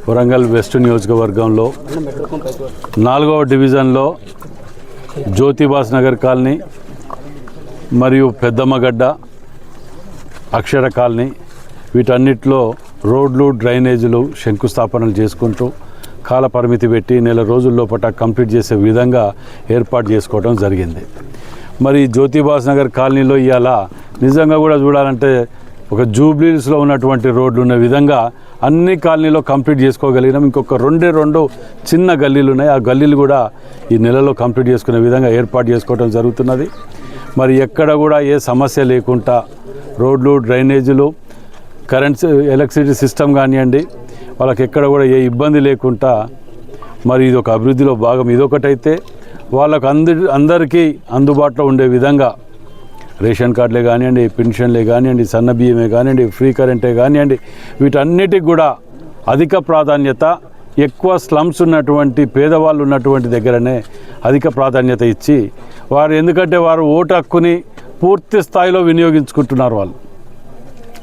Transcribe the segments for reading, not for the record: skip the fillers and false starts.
Warangal west నియోజకవర్గంలో 4వ డివిజన్లో జ్యోతిబాస్ నగర్ కాలనీ మరియు పెద్దమ్మగడ్డ అక్షర కాలనీ వీటన్నిటిలో రోడ్లు డ్రైనేజీలు శంకుస్థాపనలు చేసుకుంటూ కాల పరిమితి పెట్టి నెల రోజుల్లోపట కంప్లీట్ చేసే విధంగా ఏర్పాటు చేసుకోవడం జరిగింది. మరి జ్యోతిబాస్ నగర్ కాలనీలో ఇవాళ నిజంగా కూడా చూడాలంటే ఒక జూబ్లీస్లో ఉన్నటువంటి రోడ్లు ఉన్న విధంగా అన్ని కాలనీలో కంప్లీట్ చేసుకోగలిగినాం. ఇంకొక రెండు చిన్న గల్లీలు ఉన్నాయి. ఆ గల్లీలు కూడా ఈ నెలలో కంప్లీట్ చేసుకునే విధంగా ఏర్పాటు చేసుకోవడం జరుగుతున్నది. మరి ఎక్కడ కూడా ఏ సమస్య లేకుండా రోడ్లు డ్రైనేజీలు కరెంట్ ఎలక్ట్రిసిటీ సిస్టమ్ కానివ్వండి వాళ్ళకి ఎక్కడ కూడా ఏ ఇబ్బంది లేకుండా మరి ఇది ఒక అభివృద్ధిలో భాగం. ఇదొకటైతే వాళ్ళకు అందరికీ అందుబాటులో ఉండే విధంగా రేషన్ కార్డులే కానివ్వండి, పెన్షన్లే కానివ్వండి, సన్న బియ్యమే కానివ్వండి, ఫ్రీ కరెంటే కానివ్వండి, వీటన్నిటికి కూడా అధిక ప్రాధాన్యత ఎక్కువ స్లమ్స్ ఉన్నటువంటి పేదవాళ్ళు ఉన్నటువంటి దగ్గరనే అధిక ప్రాధాన్యత ఇచ్చి వారు ఎందుకంటే వారు ఓటు హక్కుని పూర్తి స్థాయిలో వినియోగించుకుంటున్నారు. వాళ్ళు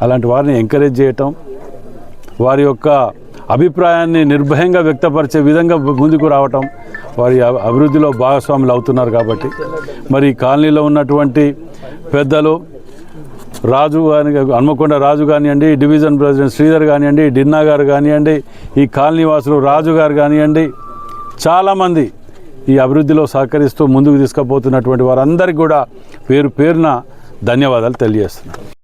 అలాంటి వారిని ఎంకరేజ్ చేయటం, వారి యొక్క అభిప్రాయాన్ని నిర్భయంగా వ్యక్తపరిచే విధంగా ముందుకు రావటం, వారి అభివృద్ధిలో భాగస్వాములు అవుతున్నారు. కాబట్టి మరి కాలనీలో ఉన్నటువంటి పెద్దలు రాజు కానీ హన్మకొండ రాజు కానివ్వండి, డివిజన్ ప్రెసిడెంట్ శ్రీధర్ కానివ్వండి, డిన్నా గారు కానివ్వండి, ఈ కాలనీ వాసులు రాజు గారు కానివ్వండి, చాలామంది ఈ అభివృద్ధిలో సహకరిస్తూ ముందుకు తీసుకుపోతున్నటువంటి వారందరికీ కూడా పేరున ధన్యవాదాలు తెలియజేస్తున్నాను.